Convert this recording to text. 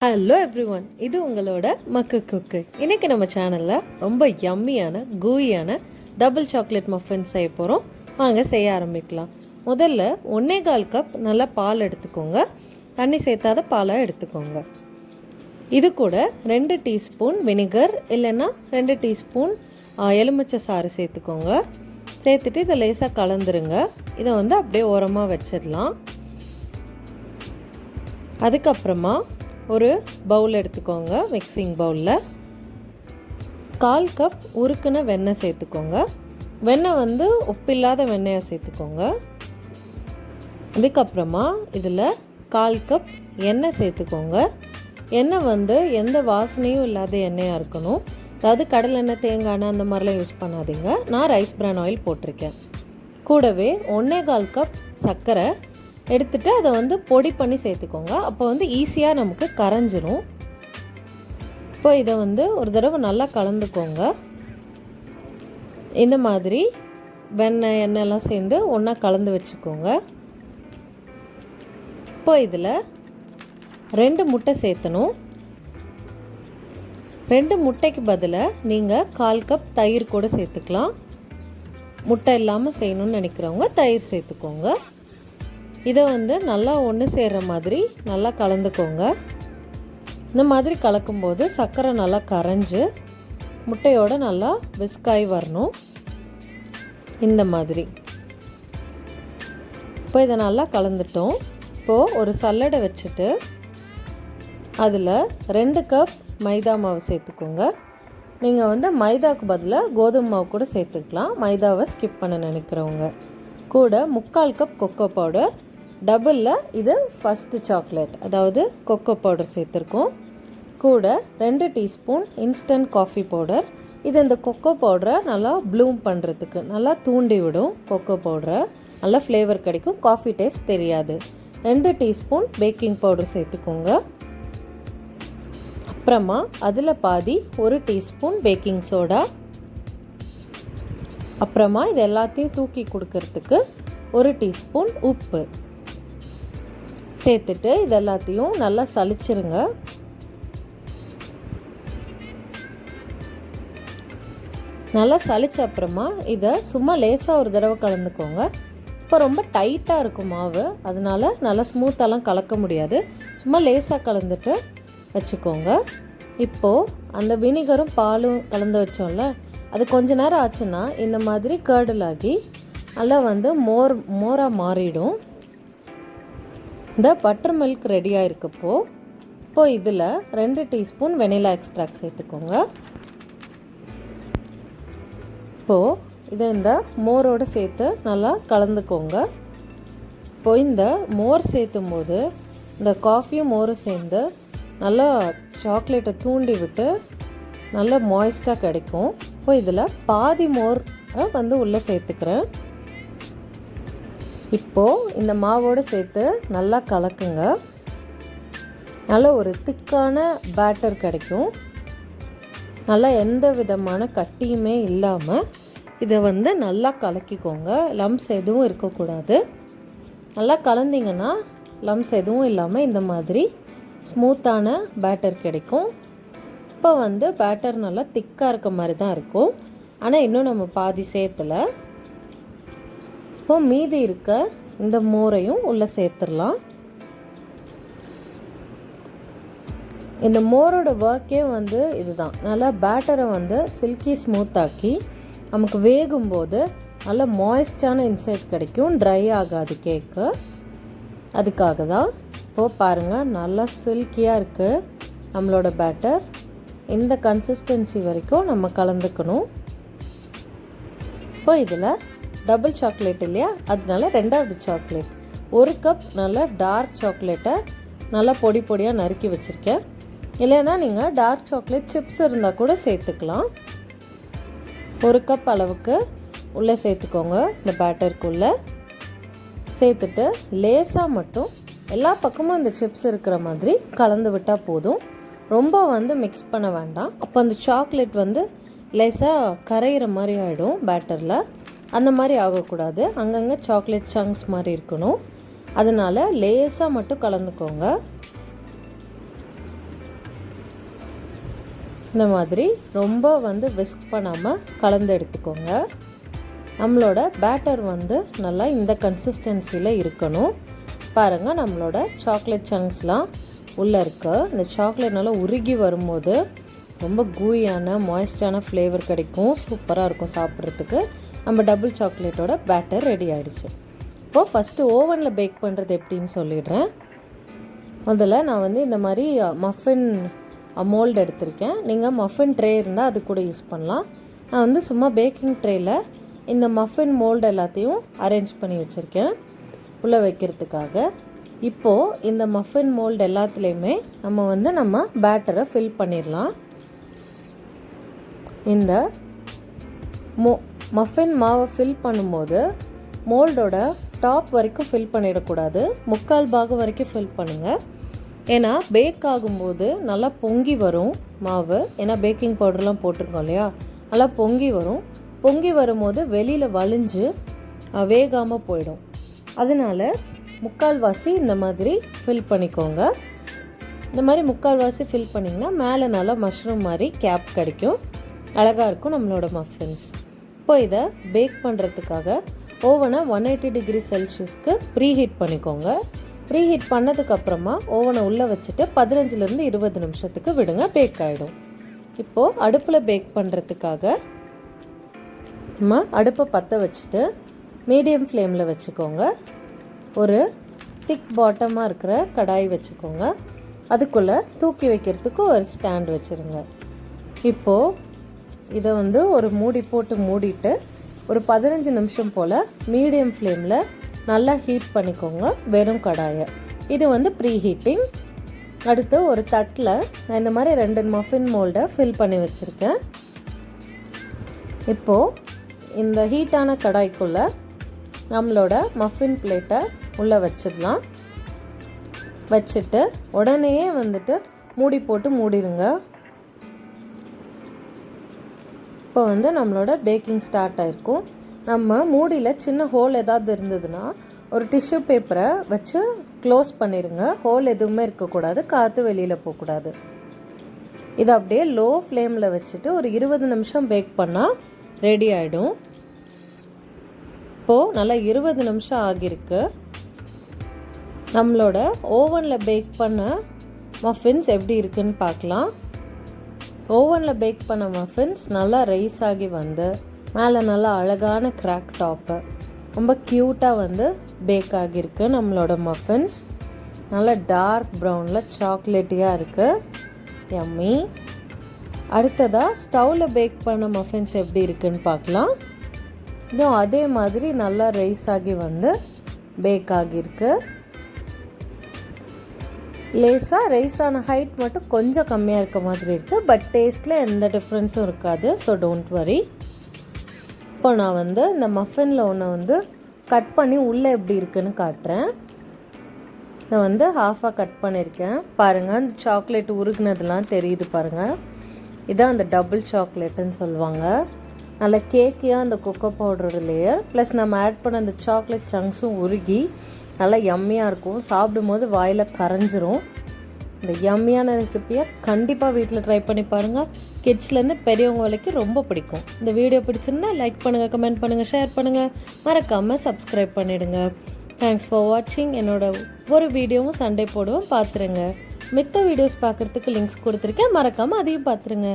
Hello everyone, இது உங்களோட மக்கு குக்கு. இன்றைக்கி நம்ம சேனலில் ரொம்ப யம்மியான கூயான டபுள் சாக்லேட் மஃபின்ஸ் செய்ய போகிறோம். வாங்க செய்ய ஆரம்பிக்கலாம். முதல்ல 1.25 கப் நல்லா பால் எடுத்துக்கோங்க. தண்ணி சேர்த்தாத பாலாக எடுத்துக்கோங்க. இது கூட 2 டீஸ்பூன் வினிகர் இல்லைன்னா 2 டீஸ்பூன் எலுமிச்சை சாறு சேர்த்துக்கோங்க. சேர்த்துட்டு இதை லேசாக கலந்துருங்க. இதை அப்படியே ஓரமாக வச்சிடலாம். அதுக்கப்புறமா ஒரு பவுல் எடுத்துக்கோங்க. மிக்சிங் பவுலில் 1/4 கப் உருக்குன வெண்ணெய் சேர்த்துக்கோங்க. வெண்ணெய் உப்பில்லாத வெண்ணெயை சேர்த்துக்கோங்க. இதுக்கப்புறமா இதில் 1/4 கப் எண்ணெய் சேர்த்துக்கோங்க. எண்ணெய் எந்த வாசனையும் இல்லாத எண்ணெயாக இருக்கணும். அதாவது கடலை எண்ணெய், தேங்காய் எண்ணெய் அந்த மாதிரிலாம் யூஸ் பண்ணாதீங்க. நான் ரைஸ் பிரான் ஆயில் போட்டிருக்கேன். கூடவே 1.25 கப் சர்க்கரை எடுத்துகிட்டு அதை பொடி பண்ணி சேர்த்துக்கோங்க. அப்போ ஈஸியாக நமக்கு கரைஞ்சிரும். இப்போ இதை ஒரு தடவை நல்லா கலந்துக்கோங்க. இந்த மாதிரி வெண்ணெய் எண்ணெய்லாம் சேர்ந்து ஒன்றா கலந்து வச்சுக்கோங்க. இப்போ இதில் 2 முட்டை சேர்த்தணும். 2 முட்டைக்கு பதிலாக நீங்கள் 1/4 கப் தயிர் கூட சேர்த்துக்கலாம். முட்டை இல்லாமல் செய்யணும்னு நினைக்கிறவங்க தயிர் சேர்த்துக்கோங்க. இதை நல்லா ஒன்று சேர்கிற மாதிரி நல்லா கலந்துக்கோங்க. இந்த மாதிரி கலக்கும்போது சர்க்கரை நல்லா கரைஞ்சி முட்டையோடு நல்லா விஸ்காய் வரணும். இந்த மாதிரி இப்போ இதை நல்லா கலந்துட்டோம். இப்போது ஒரு சல்லடை வச்சுட்டு அதில் 2 கப் மைதா மாவு சேர்த்துக்கோங்க. நீங்கள் மைதாவுக்கு பதிலாக கோதுமை மாவு கூட சேர்த்துக்கலாம். மைதாவை ஸ்கிப் பண்ண நினைக்கிறவங்க. கூட 3/4 கப் கொக்கோ பவுடர். டபுளில் இது ஃபஸ்ட்டு சாக்லேட், அதாவது கொக்கோ பவுடர் சேர்த்துருக்கோம். கூட 2 டீஸ்பூன் இன்ஸ்டன்ட் காஃபி பவுடர். இது இந்த கொக்கோ பவுடரை நல்லா ப்ளூம் பண்ணுறதுக்கு நல்லா தூண்டி விடும். கொக்கோ பவுடரை நல்லா ஃப்ளேவர் கிடைக்கும், காஃபி டேஸ்ட் தெரியாது. 2 டீஸ்பூன் பேக்கிங் பவுடர் சேர்த்துக்கோங்க. அப்புறமா அதில் பாதி 1 டீஸ்பூன் பேக்கிங் சோடா. அப்புறமா இது எல்லாத்தையும் தூக்கி கொடுக்கறதுக்கு 1 டீஸ்பூன் உப்பு சேர்த்துட்டு இது எல்லாத்தையும் நல்லா சலிச்சிருங்க. நல்லா சலிச்ச அப்புறமா இதை சும்மா லேசாக ஒரு தடவை கலந்துக்கோங்க. இப்போ ரொம்ப டைட்டாக இருக்கும் மாவு, அதனால நல்லா ஸ்மூத்தாலாம் கலக்க முடியாது. சும்மா லேசாக கலந்துட்டு வச்சுக்கோங்க. இப்போது அந்த வினிகரும் பாலும் கலந்து வச்சோம்ல, அது கொஞ்ச நேரம் ஆச்சுன்னா இந்த மாதிரி கர்டலாகி நல்லா மோராக மாறிடும். இந்த பட்டர் மில்க் ரெடியாக இருக்கப்போ இப்போது இதில் 2 டீஸ்பூன் வெனிலா எக்ஸ்ட்ராக்ட் சேர்த்துக்கோங்க. இப்போது இதை இந்த மோரோடு சேர்த்து நல்லா கலந்துக்கோங்க. இப்போது இந்த மோர் சேர்த்தும் போது இந்த காஃபியும் மோரும் சேர்ந்து நல்லா சாக்லேட்டை தூண்டி விட்டு நல்லா மாய்ஸ்டாக கிடைக்கும். இப்போ இதில் பாதி மோர் உள்ளே சேர்த்துக்கிறேன். இப்போது இந்த மாவோடு சேர்த்து நல்லா கலக்குங்க. நல்ல ஒரு திக்கான பேட்டர் கிடைக்கும். நல்லா எந்த விதமான கட்டியுமே இல்லாமல் இதை நல்லா கலக்கிக்கோங்க. லம்ஸ் எதுவும் இருக்கக்கூடாது. நல்லா கலந்திங்கன்னா லம்ஸ் எதுவும் இல்லாமல் இந்த மாதிரி ஸ்மூத்தான பேட்டர் கிடைக்கும். இப்போ பேட்டர் நல்லா திக்காக இருக்க மாதிரி தான் இருக்கும். ஆனால் இன்னும் நம்ம பாதி சேர்த்தலை. இப்போ மீதி இருக்க இந்த மோரையும் உள்ளே சேர்த்துடலாம். இந்த மோரோட ஒர்க்கே இதுதான். நல்லா பேட்டரை சில்கி ஸ்மூத்தாக்கி நமக்கு வேகும்போது நல்லா மாய்ஸ்டான இன்சைட் கிடைக்கும், ட்ரை ஆகாது கேக்கு. அதுக்காக தான். இப்போது பாருங்கள், நல்லா சில்கியாக இருக்குது நம்மளோட பேட்டர். இந்த கன்சிஸ்டன்சி வரைக்கும் நம்ம கலந்துக்கணும். இப்போ இதில் டபுள் சாக்லேட் இல்லையா, அதனால 2வது சாக்லேட் 1 கப் நல்லா டார்க் சாக்லேட்டை நல்லா பொடி பொடியாக நறுக்கி வச்சுருக்கேன். இல்லைன்னா நீங்கள் டார்க் சாக்லேட் சிப்ஸ் இருந்தால் கூட சேர்த்துக்கலாம். 1 கப் அளவுக்கு உள்ளே சேர்த்துக்கோங்க. இந்த பேட்டருக்குள்ளே சேர்த்துட்டு லேசாக மட்டும் எல்லா பக்கமும் இந்த சிப்ஸ் இருக்கிற மாதிரி கலந்து விட்டால் போதும். ரொம்ப மிக்ஸ் பண்ண வேண்டாம். அப்போ அந்த சாக்லேட் லேசாக கரையிற மாதிரி ஆகிடும் பேட்டரில். அந்த மாதிரி ஆகக்கூடாது. அங்கங்கே சாக்லேட் சங்க்ஸ் மாதிரி இருக்கணும். அதனால் லேசாக மட்டும் கலந்துக்கோங்க. இந்த மாதிரி ரொம்ப வந்து விஸ்க் பண்ணாமல் கலந்து எடுத்துக்கோங்க. நம்மளோட பேட்டர் வந்து நல்லா இந்த கன்சிஸ்டன்சியில் இருக்கணும். பாருங்கள், நம்மளோட சாக்லேட் சங்க்ஸ்லாம் உள்ளே இருக்குது. இந்த சாக்லேட் நல்லா உருகி வரும்போது ரொம்ப கூயான மாய்ஸ்டான ஃப்ளேவர் கிடைக்கும். சூப்பராக இருக்கும் சாப்பிட்றதுக்கு. நம்ம டபுள் சாக்லேட்டோட பேட்டர் ரெடி ஆகிடுச்சு. இப்போது ஃபஸ்ட்டு ஓவனில் பேக் பண்ணுறது எப்படின்னு சொல்லிடுறேன். முதல்ல நான் வந்து இந்த மாதிரி மஃபின் மோல்டு எடுத்திருக்கேன். நீங்கள் மஃபின் ட்ரே இருந்தால் அது கூட யூஸ் பண்ணலாம். நான் வந்து சும்மா பேக்கிங் ட்ரேயில் இந்த மஃபின் மோல்டு எல்லாத்தையும் அரேஞ்ச் பண்ணி வச்சுருக்கேன் உள்ளே வைக்கிறதுக்காக. இப்போது இந்த மஃபின் மோல்டு எல்லாத்துலேயுமே நம்ம பேட்டரை ஃபில் பண்ணிடலாம். இந்த மஃபின் மாவை ஃபில் பண்ணும்போது மோல்டோட டாப் வரைக்கும் ஃபில் பண்ணிடக்கூடாது. 3/4 பாகம் வரைக்கும் ஃபில் பண்ணுங்கள். ஏன்னா பேக் ஆகும்போது நல்லா பொங்கி வரும் மாவு. ஏன்னா பேக்கிங் பவுடர்லாம் போட்டிருக்கோம் இல்லையா, நல்லா பொங்கி வரும். பொங்கி வரும்போது வெளியில் வலிஞ்சு வேகாமல் போயிடும். அதனால் 3/4 வாசி இந்த மாதிரி ஃபில் பண்ணிக்கோங்க. இந்த மாதிரி 3/4 வாசி ஃபில் பண்ணிங்கன்னா மேலே நல்லா மஷ்ரூம் மாதிரி கேப் கிடைக்கும். அழகாக இருக்கும் நம்மளோட மஃபின்ஸ். இப்போ இதை பேக் பண்ணுறதுக்காக ஓவனை 180 டிகிரி செல்சியஸ்க்கு ப்ரீஹீட் பண்ணிக்கோங்க. ப்ரீஹீட் பண்ணதுக்கப்புறமா ஓவனை உள்ளே வச்சுட்டு 15லேருந்து 20 நிமிஷத்துக்கு விடுங்க, பேக் ஆகிடும். இப்போது அடுப்பில் பேக் பண்ணுறதுக்காக நம்ம அடுப்பை பற்ற வச்சுட்டு மீடியம் ஃப்ளேமில் வச்சுக்கோங்க. ஒரு திக் பாட்டமாக இருக்கிற கடாய் வச்சுக்கோங்க. அதுக்குள்ளே தூக்கி வைக்கிறதுக்கு ஒரு ஸ்டாண்ட் வச்சுருங்க. இப்போது இதை வந்து ஒரு மூடி போட்டு மூடிட்டு ஒரு 15 நிமிஷம் போல் மீடியம் ஃப்ளேமில் நல்லா ஹீட் பண்ணிக்கோங்க வெறும் கடாயை. இது வந்து ப்ரீ ஹீட்டிங். அடுத்து ஒரு தட்டில் நான் இந்த மாதிரி 2 மஃபின் மோல்டை ஃபில் பண்ணி வச்சுருக்கேன். இப்போது இந்த ஹீட்டான கடாய்க்குள்ளே நம்மளோட மஃபின் பிளேட்டை உள்ளே வச்சிடலாம். வச்சுட்டு உடனேயே வந்துட்டு மூடி போட்டு மூடிடுங்க. இப்போ வந்து நம்மளோட பேக்கிங் ஸ்டார்ட் ஆகிருக்கும். நம்ம மூடியில் சின்ன ஹோல் ஏதாவது இருந்ததுன்னா ஒரு டிஷ்யூ பேப்பரை வச்சு க்ளோஸ் பண்ணிடுங்க. ஹோல் எதுவுமே இருக்கக்கூடாது, காற்று வெளியில் போகக்கூடாது. இதை அப்படியே லோ ஃப்ளேமில் வச்சுட்டு ஒரு 20 நிமிஷம் பேக் பண்ணால் ரெடி ஆகிடும். இப்போது நல்லா 20 நிமிஷம் ஆகியிருக்கு. நம்மளோட ஓவனில் பேக் பண்ண மஃபின்ஸ் எப்படி இருக்குன்னு பார்க்கலாம். ஓவனில் பேக் பண்ண மஃபின்ஸ் நல்லா ரைஸ் ஆகி வந்து மேலே நல்லா அழகான கிராக் டாப்பு ரொம்ப க்யூட்டாக வந்து பேக் ஆகியிருக்கு. நம்மளோட மஃபின்ஸ் நல்லா டார்க் ப்ரௌனில் சாக்லேட்டியாக இருக்குது. யம்மி. அடுத்ததாக ஸ்டவ்வில் பேக் பண்ண மஃபின்ஸ் எப்படி இருக்குன்னு பார்க்கலாம். இதுவும் அதே மாதிரி நல்லா ரைஸ் ஆகி வந்து பேக் ஆகியிருக்கு. லேஸாக ரைஸ் ஆன ஹைட் மட்டும் கொஞ்சம் கம்மியாக இருக்க மாதிரி இருக்குது. பட் டேஸ்ட்டில் எந்த டிஃப்ரென்ஸும் இருக்காது. So don't worry. இப்போ நான் வந்து இந்த மஃபினில் ஒன்று வந்து கட் பண்ணி உள்ளே எப்படி இருக்குன்னு காட்டுறேன். நான் வந்து ஹாஃபாக கட் பண்ணியிருக்கேன். பாருங்கள், அந்த சாக்லேட் உருகுனதுலாம் தெரியுது பாருங்கள். இதான் அந்த டபுள் சாக்லேட்டுன்னு சொல்லுவாங்க. நல்லா கேக்கியாக அந்த கொக்கோ பவுடரோட லேயர் ப்ளஸ் நம்ம ஆட் பண்ண அந்த சாக்லேட் சங்க்ஸும் உருகி நல்லா யம்மியாக இருக்கும். சாப்பிடும்போது வாயில் கரைஞ்சிரும். இந்த யம்மியான ரெசிப்பியை கண்டிப்பாக வீட்டில் ட்ரை பண்ணி பாருங்கள். கிட்ஸ்லேருந்து பெரியவங்க வரைக்கும் ரொம்ப பிடிக்கும். இந்த வீடியோ பிடிச்சிருந்தா லைக் பண்ணுங்கள், கமெண்ட் பண்ணுங்கள், ஷேர் பண்ணுங்கள், மறக்காமல் சப்ஸ்கிரைப் பண்ணிவிடுங்க. தேங்க்ஸ் ஃபார் வாட்சிங். என்னோட ஒரு வீடியோவும் சண்டே போடுவோம், பார்த்துருங்க. மித்த வீடியோஸ் பார்க்குறதுக்கு லிங்க்ஸ் கொடுத்துருக்கேன், மறக்காமல் அதையும் பார்த்துருங்க.